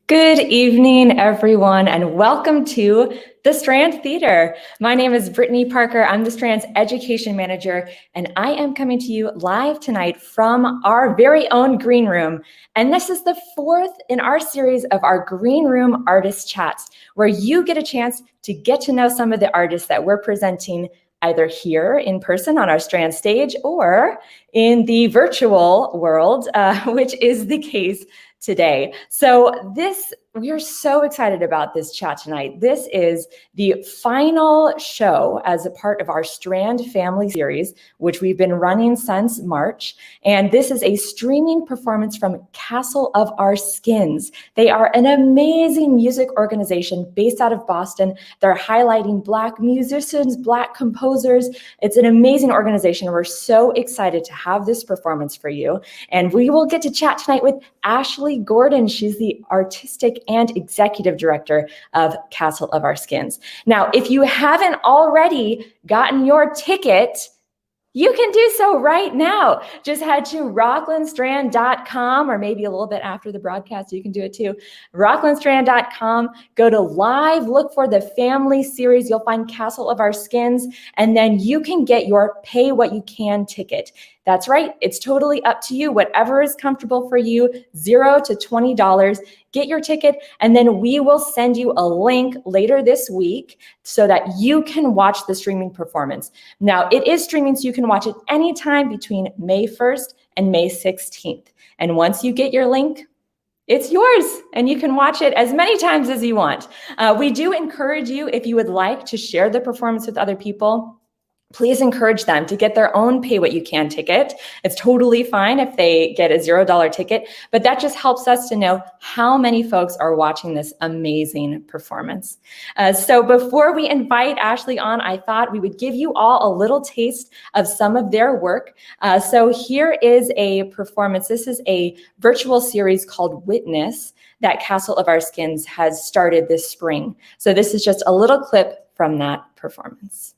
Good evening, everyone, and welcome to the Strand Theater. My name is Brittany Parker. I'm the Strand's Education Manager, and I am coming to you live tonight from our very own green room. And this is the fourth in our series of our Green Room Artist Chats, where you get a chance to get to know some of the artists that we're presenting either here in person on our Strand stage or in the virtual world, which is the case today. So we are so excited about this chat tonight. This is the final show as a part of our Strand Family series, which we've been running since March. And this is a streaming performance from Castle of Our Skins. They are an amazing music organization based out of Boston. They're highlighting Black musicians, Black composers. It's an amazing organization. We're so excited to have this performance for you. And we will get to chat tonight with Ashleigh Gordon. She's the artistic and executive director of Castle of Our Skins. Now, if you haven't already gotten your ticket, you can do so right now. Just head to rocklandstrand.com, or maybe a little bit after the broadcast, you can do it too. rocklandstrand.com, go to live, look for the family series. You'll find Castle of Our Skins, and then you can get your pay what you can ticket. That's right. It's totally up to you. Whatever is comfortable for you, $0 to $20. Get your ticket, and then we will send you a link later this week so that you can watch the streaming performance. Now, it is streaming, so you can watch it anytime between May 1st and May 16th. And once you get your link, it's yours, and you can watch it as many times as you want. We do encourage you, if you would like to share the performance with other people, please encourage them to get their own pay what you can ticket. It's totally fine if they get a $0 ticket, but that just helps us to know how many folks are watching this amazing performance. So before we invite Ashleigh on, I thought we would give you all a little taste of some of their work. So here is a performance. This is a virtual series called Witness that Castle of Our Skins has started this spring. So this is just a little clip from that performance.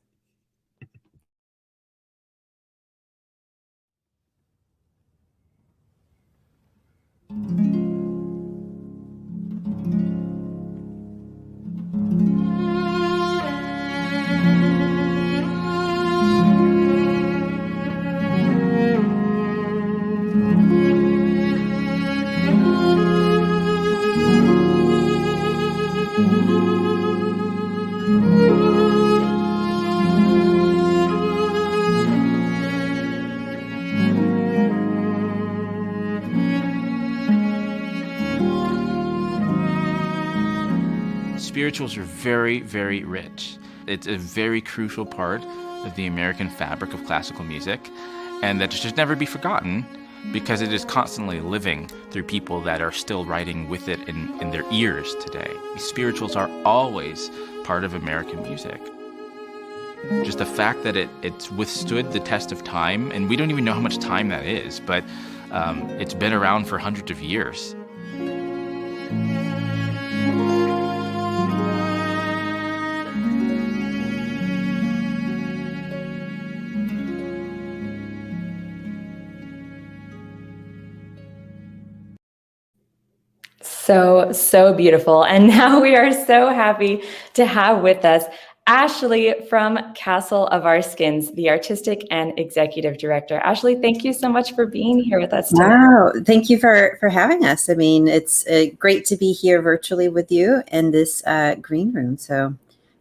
Spirituals are very, very rich. It's a very crucial part of the American fabric of classical music, and that should never be forgotten because it is constantly living through people that are still writing with it in their ears today. Spirituals are always part of American music. Just the fact that it's withstood the test of time, and we don't even know how much time that is, but it's been around for hundreds of years. So beautiful. And now we are so happy to have with us Ashleigh from Castle of Our Skins, the artistic and executive director. Ashleigh, thank you so much for being here with us today. Wow, thank you for having us. I mean, it's great to be here virtually with you in this green room. So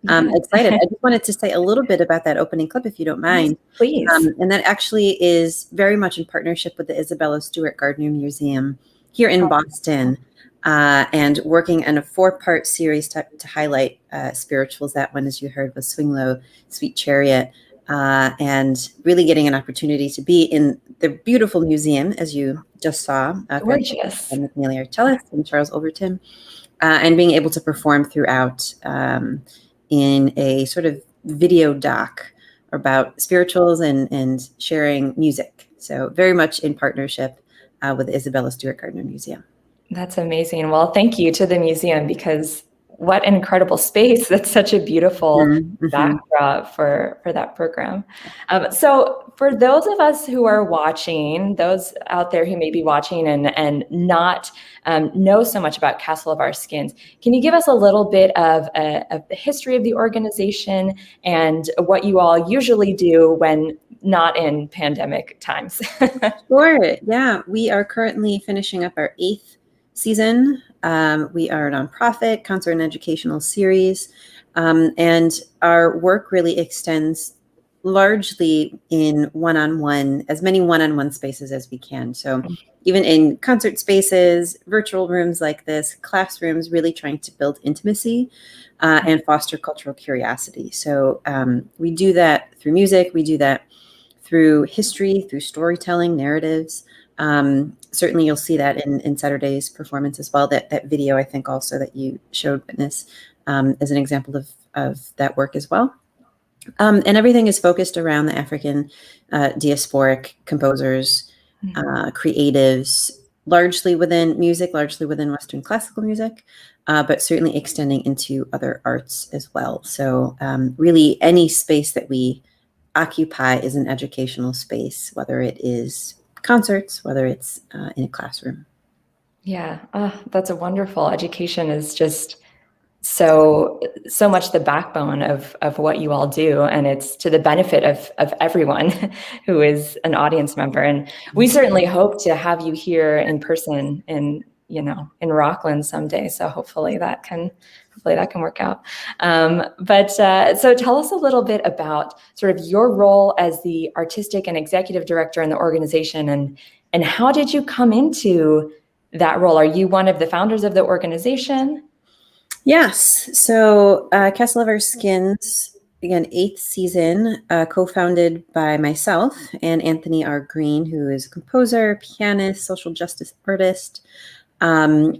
I'm excited. I just wanted to say a little bit about that opening clip, if you don't mind. Please. And that actually is very much in partnership with the Isabella Stewart Gardner Museum here in Boston. And working on a 4-part series to highlight spirituals. That one, as you heard, was Swing Low, Sweet Chariot, and really getting an opportunity to be in the beautiful museum, as you just saw. Gorgeous. And McNeely Archellus and Charles Overton, and being able to perform throughout in a sort of video doc about spirituals and sharing music. So very much in partnership with the Isabella Stewart Gardner Museum. That's amazing. Well, thank you to the museum, because what an incredible space. That's such a beautiful Mm-hmm. backdrop for that program. So for those of us who are watching, those out there who may be watching and not know so much about Castle of Our Skins, can you give us a little bit of the history of the organization and what you all usually do when not in pandemic times? Sure. Yeah, we are currently finishing up our 8th season. We are a nonprofit concert and educational series, and our work really extends largely in one-on-one, as many one-on-one spaces as we can. So even in concert spaces, virtual rooms like this, classrooms, really trying to build intimacy and foster cultural curiosity. So we do that through music. We do that through history, through storytelling, narratives. Certainly you'll see that in Saturday's performance as well. That video, I think also that you showed Witness as an example of that work as well. And everything is focused around the African diasporic composers, creatives, largely within music, largely within Western classical music, but certainly extending into other arts as well. So really any space that we occupy is an educational space, whether it is concerts, whether it's in a classroom. Yeah, that's a wonderful. Education is just so much the backbone of what you all do, and it's to the benefit of everyone who is an audience member. And we certainly hope to have you here in person in Rockland someday. So hopefully that can work out. So tell us a little bit about sort of your role as the artistic and executive director in the organization, and how did you come into that role? Are you one of the founders of the organization? Yes. So Castle of Our Skins, again, 8th season, co-founded by myself and Anthony R. Green, who is a composer, pianist, social justice artist.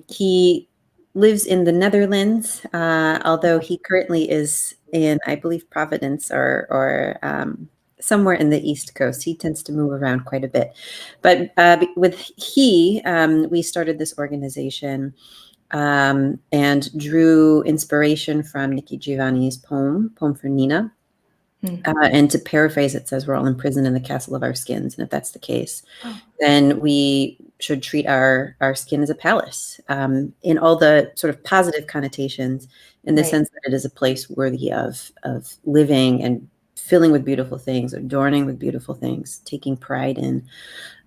He lives in the Netherlands, although he currently is in, I believe, Providence or somewhere in the East Coast. He tends to move around quite a bit. But we started this organization and drew inspiration from Nikki Giovanni's poem for Nina. And to paraphrase, it says, "We're all imprisoned in the castle of our skins." And if that's the case, then we should treat our skin as a palace, in all the sort of positive connotations, in the sense that it is a place worthy of living and filling with beautiful things, adorning with beautiful things, taking pride in,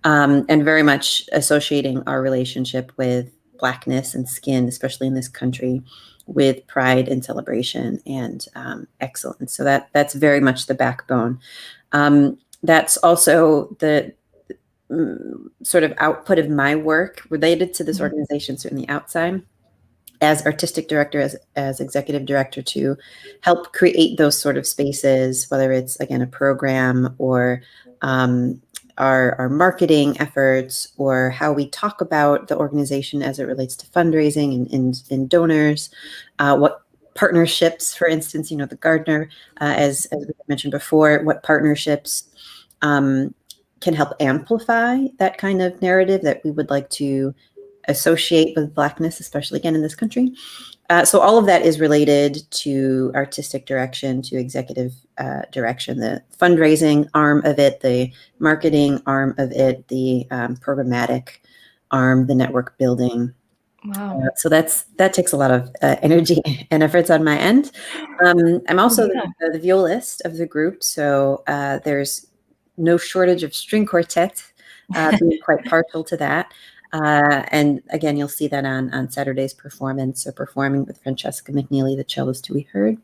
and very much associating our relationship with Blackness and skin, especially in this country, with pride and celebration and excellence. So that's very much the backbone. That's also the sort of output of my work related to this organization, certainly outside, as artistic director, as executive director, to help create those sort of spaces, whether it's, again, a program or our marketing efforts, or how we talk about the organization as it relates to fundraising and donors, what partnerships, for instance, the Gardner, as we mentioned before, what partnerships can help amplify that kind of narrative that we would like to associate with Blackness, especially, again, in this country. So all of that is related to artistic direction, to executive direction, the fundraising arm of it, the marketing arm of it, the programmatic arm, the network building. Wow. So that takes a lot of energy and efforts on my end. I'm also the violist of the group, so there's no shortage of string quartet, being quite partial to that. And again, you'll see that on Saturday's performance, so performing with Francesca McNeely, the cellist who we heard,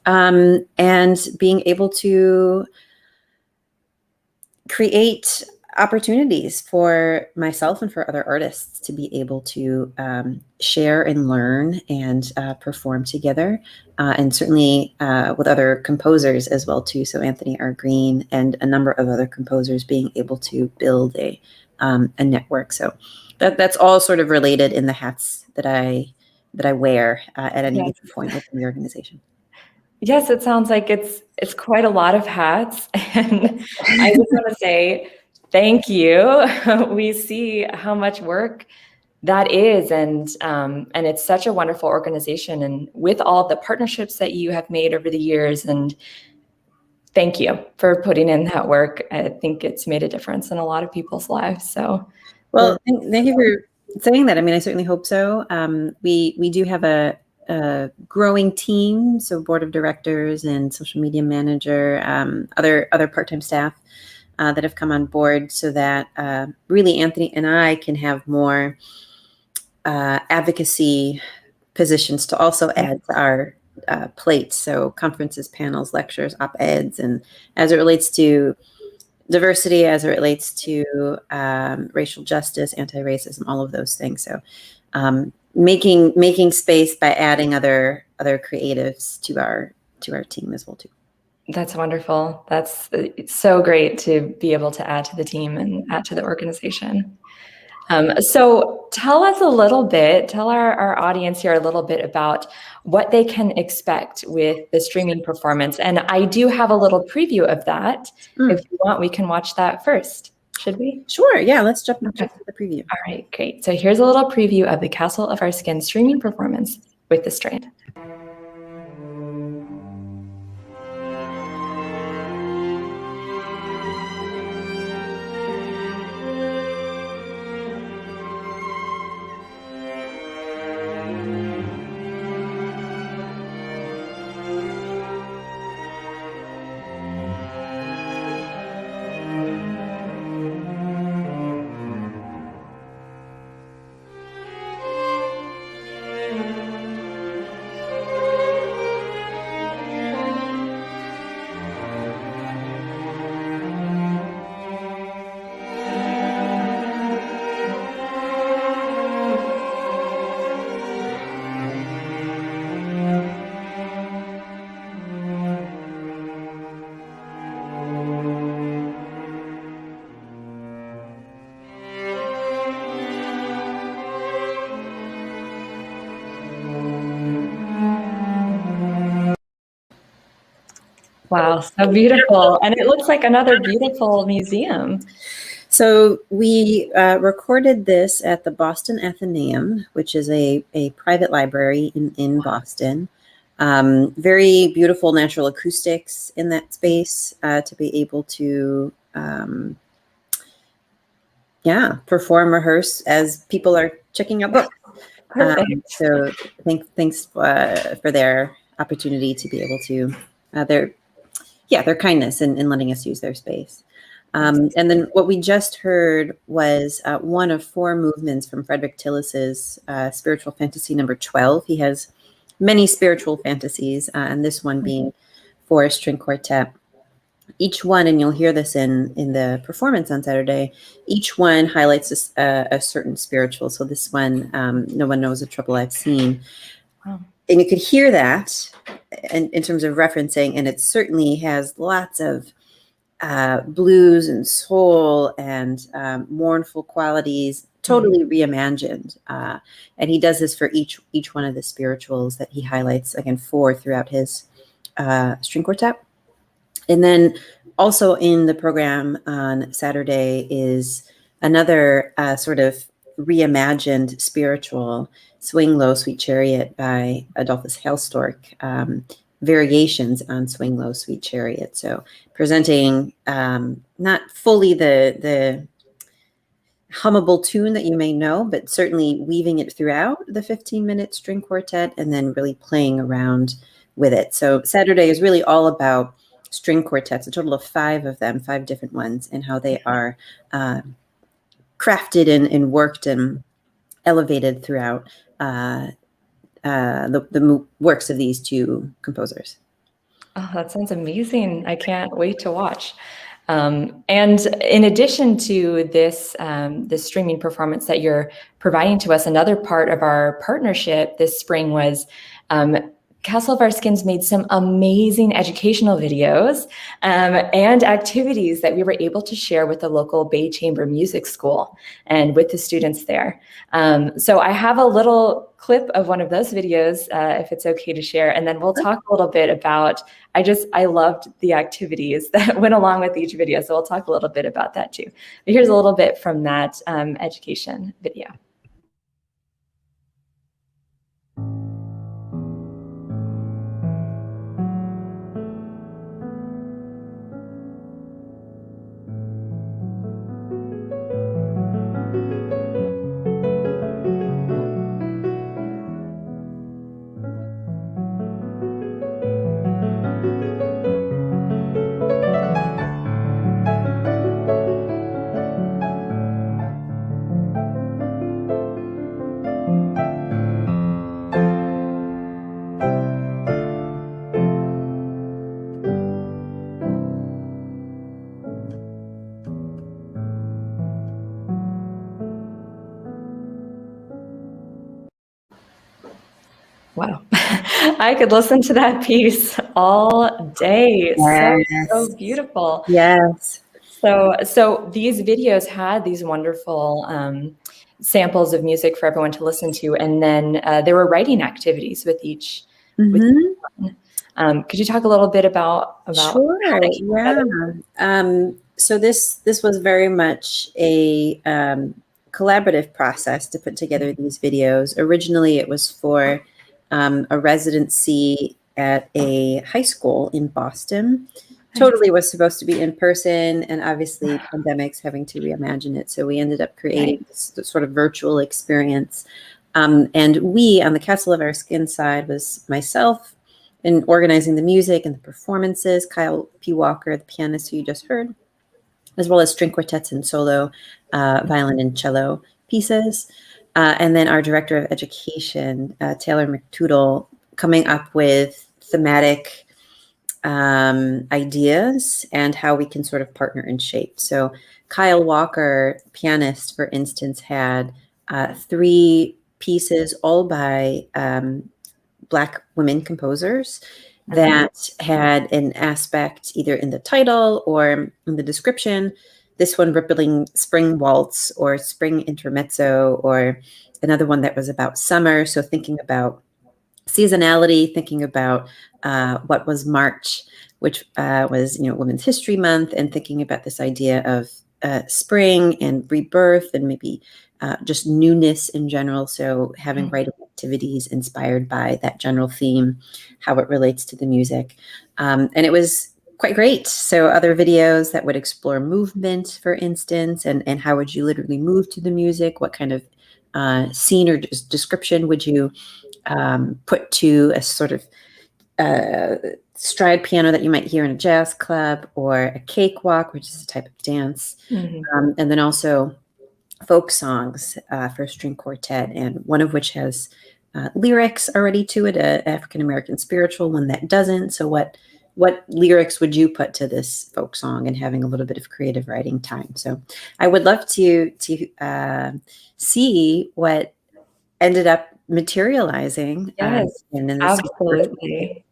and being able to create opportunities for myself and for other artists to be able to share and learn and perform together, and certainly with other composers as well too. So Anthony R. Green and a number of other composers being able to build a network. So that's all sort of related in the hats that I wear at any given point within the organization. Yes, it sounds like it's quite a lot of hats, and I just want to say thank you. We see how much work That is, and it's such a wonderful organization, and with all the partnerships that you have made over the years, and thank you for putting in that work. I think it's made a difference in a lot of people's lives. So, well, thank you for saying that. I mean, I certainly hope so. We do have a growing team, so board of directors and social media manager, other part-time staff that have come on board, so that really Anthony and I can have more advocacy positions to also add to our plates. So conferences, panels, lectures, op-eds, and as it relates to diversity, as it relates to racial justice, anti-racism, all of those things. So making space by adding other creatives to our team as well too. That's wonderful. That's so great to be able to add to the team and add to the organization. So tell us a little bit, tell our audience here a little bit about what they can expect with the streaming performance. And I do have a little preview of that. If you want, we can watch that first. Should we? Sure. Yeah, let's jump into the preview. All right, great. So here's a little preview of the Castle of Our Skin streaming performance with The Strand. Wow, so beautiful. And it looks like another beautiful museum. So we recorded this at the Boston Athenaeum, which is a private library in Boston. Very beautiful natural acoustics in that space to be able to, perform, rehearse as people are checking out books. So thanks for their opportunity to be able to, their kindness in letting us use their space. And then what we just heard was one of 4 movements from Frederick Tillis's spiritual fantasy number 12. He has many spiritual fantasies, and this one being for a string quartet. Each one, and you'll hear this in the performance on Saturday, each one highlights a certain spiritual. So this one, No One Knows the Trouble I've Seen. Wow. And you could hear that in terms of referencing, and it certainly has lots of blues and soul and mournful qualities, totally reimagined. And he does this for each one of the spirituals that he highlights, again, 4 throughout his string quartet. And then also in the program on Saturday is another sort of reimagined spiritual, Swing Low, Sweet Chariot by Adolphus Hailstork, variations on Swing Low, Sweet Chariot. So presenting not fully the hummable tune that you may know, but certainly weaving it throughout the 15-minute string quartet and then really playing around with it. So Saturday is really all about string quartets, a total of 5 of them, 5 different ones, and how they are crafted and worked and elevated throughout the works of these 2 composers. Oh, that sounds amazing. I can't wait to watch. And in addition to this, this streaming performance that you're providing to us, another part of our partnership this spring was Castle of Our Skins made some amazing educational videos and activities that we were able to share with the local Bay Chamber Music School and with the students there. So I have a little clip of one of those videos, if it's okay to share, and then we'll talk a little bit about, I loved the activities that went along with each video, so we'll talk a little bit about that too. But here's a little bit from that education video. I could listen to that piece all day. So Yes. beautiful. Yes. So these videos had these wonderful samples of music for everyone to listen to, and then there were writing activities with each. With could you talk a little bit about Sure. how that came Yeah. together? So this was very much a collaborative process to put together these videos. Originally, it was for a residency at a high school in Boston. Totally was supposed to be in person, and obviously pandemics having to reimagine it. So we ended up creating this sort of virtual experience. And we, on the Castle of Our Skin side, was myself in organizing the music and the performances, Kyle P. Walker, the pianist who you just heard, as well as string quartets and solo violin and cello pieces. And then our director of education, Taylor McToodle, coming up with thematic ideas and how we can sort of partner and shape. So Kyle Walker, pianist, for instance, had 3 pieces all by Black women composers that had an aspect either in the title or in the description. This one, Rippling Spring Waltz or Spring Intermezzo, or another one that was about summer. So thinking about seasonality, thinking about what was March, which was Women's History Month, and thinking about this idea of spring and rebirth and maybe just newness in general. So having writing activities inspired by that general theme, how it relates to the music. And it was quite great. So other videos that would explore movement, for instance, and how would you literally move to the music? What kind of scene or description would you put to a sort of stride piano that you might hear in a jazz club, or a cakewalk, which is a type of dance, and then also folk songs for string quartet, and one of which has lyrics already to it, a African American spiritual, one that doesn't. So what lyrics would you put to this folk song, and having a little bit of creative writing time. So I would love to see what ended up materializing. Yes, in this absolutely.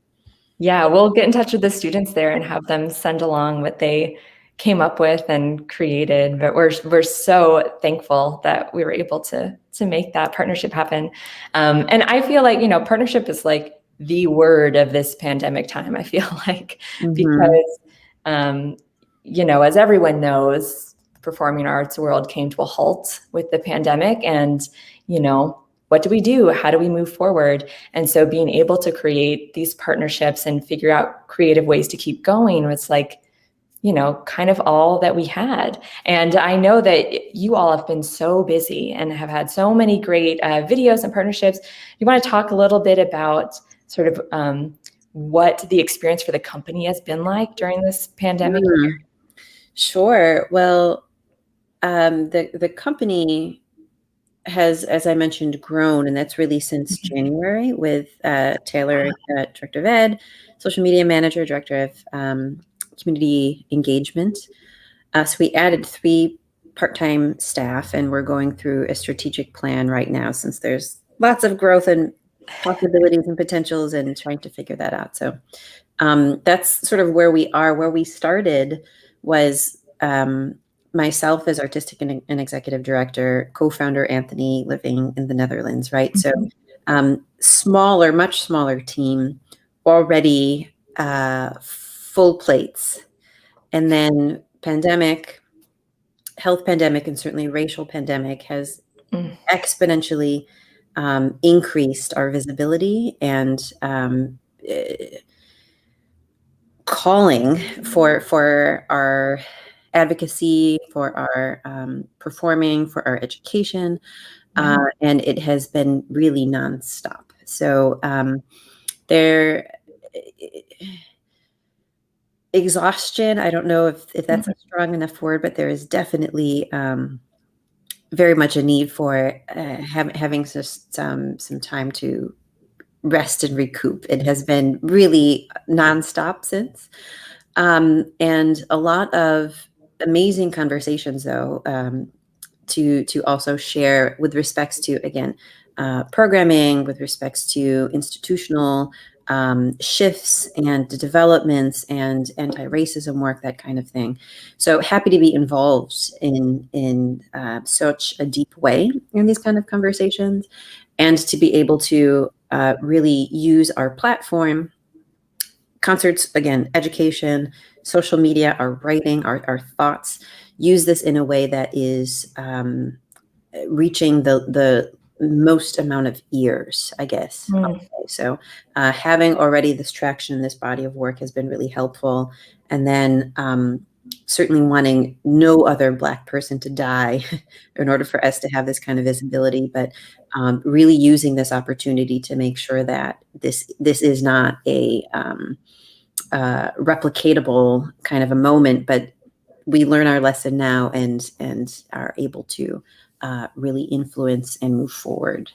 Yeah, we'll get in touch with the students there and have them send along what they came up with and created. But we're so thankful that we were able to make that partnership happen. And I feel like, partnership is like the word of this pandemic time, I feel like, because, as everyone knows, performing arts world came to a halt with the pandemic, and, what do we do? How do we move forward? And so being able to create these partnerships and figure out creative ways to keep going was like, kind of all that we had. And I know that you all have been so busy and have had so many great videos and partnerships. You want to talk a little bit about sort of what the experience for the company has been like during this pandemic year? Sure. Well, the company has, as I mentioned, grown, and that's really since January, with Taylor, Director of Ed, Social Media Manager, Director of Community Engagement. So we added 3 part-time staff, and we're going through a strategic plan right now, since there's lots of growth and possibilities and potentials, and trying to figure that out. So that's sort of where we are. Where we started was myself as artistic and executive director, co-founder Anthony living in the Netherlands, right? So much smaller team, already full plates. And then health pandemic, and certainly racial pandemic has exponentially increased our visibility and calling for our advocacy, for our performing, for our education, and it has been really nonstop. So exhaustion, I don't know if that's a strong enough word, but there is definitely very much a need for having just some time to rest and recoup. It has been really nonstop since. And a lot of amazing conversations, though, to also share with respects to, again, programming, with respects to institutional shifts and developments and anti-racism work, that kind of thing. So happy to be involved in such a deep way in these kind of conversations, and to be able to really use our platform, concerts, again, education, social media, our writing, our thoughts, use this in a way that is reaching the most amount of ears, I guess. Mm. So having already this traction in this body of work has been really helpful. And then certainly wanting no other Black person to die in order for us to have this kind of visibility, but really using this opportunity to make sure that this is not a replicatable kind of a moment, but we learn our lesson now and are able to really influence and move forward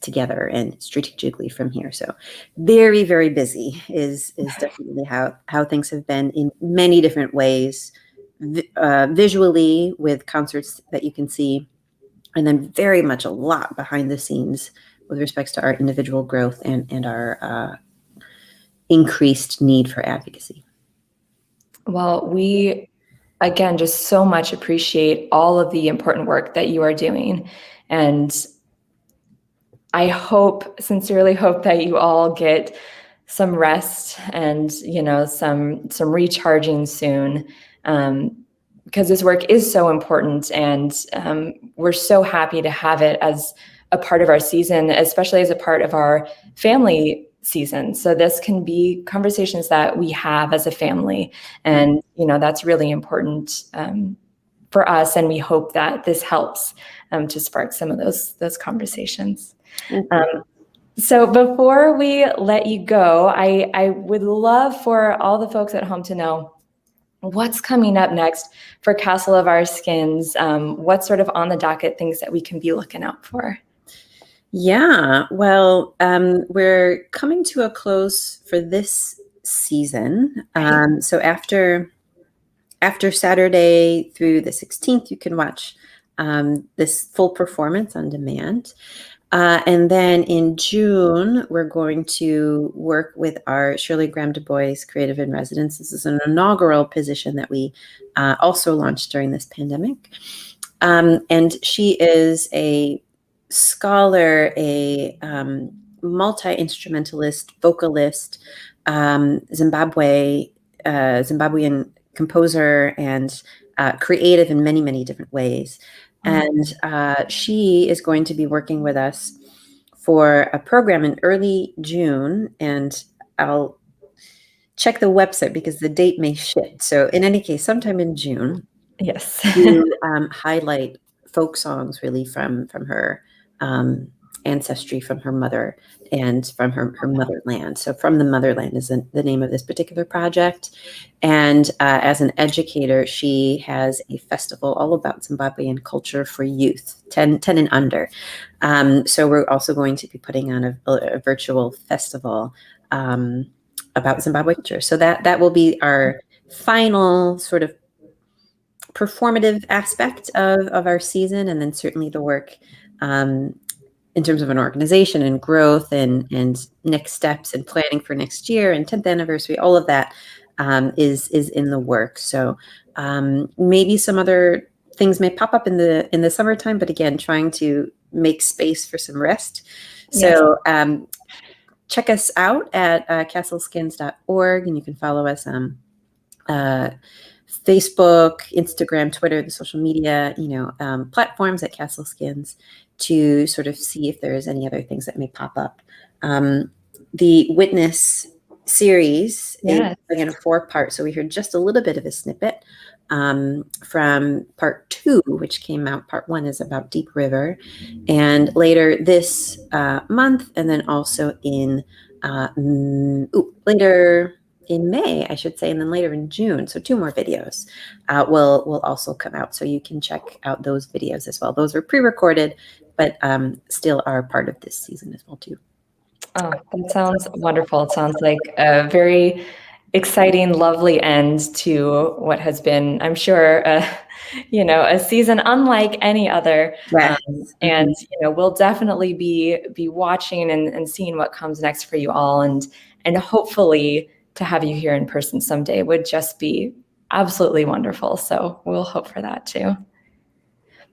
together and strategically from here. So very, very busy is definitely how things have been in many different ways, visually with concerts that you can see, and then very much a lot behind the scenes with respects to our individual growth and our increased need for advocacy. Well, we, again, just so much appreciate all of the important work that you are doing. And I sincerely hope that you all get some rest and, some recharging soon, because this work is so important, and we're so happy to have it as a part of our season, especially as a part of our family season. So this can be conversations that we have as a family, and that's really important for us, and we hope that this helps to spark some of those conversations. So before we let you go, I would love for all the folks at home to know what's coming up next for Castle of Our Skins. What's sort of on the docket, things that we can be looking out for? Yeah, well, we're coming to a close for this season. So after Saturday through the 16th, you can watch this full performance on demand. And then in June, we're going to work with our Shirley Graham Du Bois Creative in Residence. This is an inaugural position that we also launched during this pandemic. And she is a scholar, a multi-instrumentalist, vocalist, Zimbabwean composer, and creative in many, many different ways. And she is going to be working with us for a program in early June, and I'll check the website because the date may shift. So in any case, sometime in June, yes, to highlight folk songs really from her ancestry, from her mother, and from her motherland. So From the Motherland is the name of this particular project. And as an educator, she has a festival all about Zimbabwean culture for youth, 10 and under. So we're also going to be putting on a virtual festival about Zimbabwe culture. So that will be our final sort of performative aspect of our season, and then certainly the work in terms of an organization and growth and next steps and planning for next year and 10th anniversary, all of that is in the work. So maybe some other things may pop up in the summertime, but again, trying to make space for some rest. So check us out at castleskins.org, and you can follow us on Facebook, Instagram, Twitter, the social media, platforms at Castle Skins, to sort of see if there's any other things that may pop up. The Witness series is again a 4-part, so we heard just a little bit of a snippet from part 2, which came out. Part 1 is about Deep River, and later this month, and then also in later in May, I should say, and then later in June. So 2 more videos will also come out. So you can check out those videos as well. Those are pre-recorded, but still are part of this season as well too. Oh, that sounds wonderful. It sounds like a very exciting, lovely end to what has been, I'm sure, a season unlike any other. Yes. And we'll definitely be watching and seeing what comes next for you all, and hopefully to have you here in person someday would just be absolutely wonderful. So we'll hope for that too.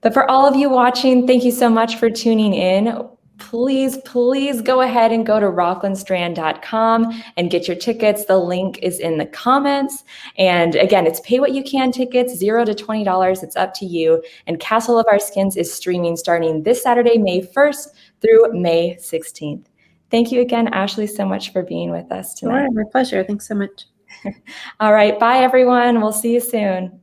But for all of you watching, thank you so much for tuning in. Please go ahead and go to rocklandstrand.com and get your tickets. The link is in the comments. And again, it's pay what you can tickets, $0 to $20. It's up to you. And Castle of Our Skins is streaming starting this Saturday, May 1st through May 16th. Thank you again, Ashleigh, so much for being with us tonight. Sure, my pleasure. Thanks so much. All right, bye everyone. We'll see you soon.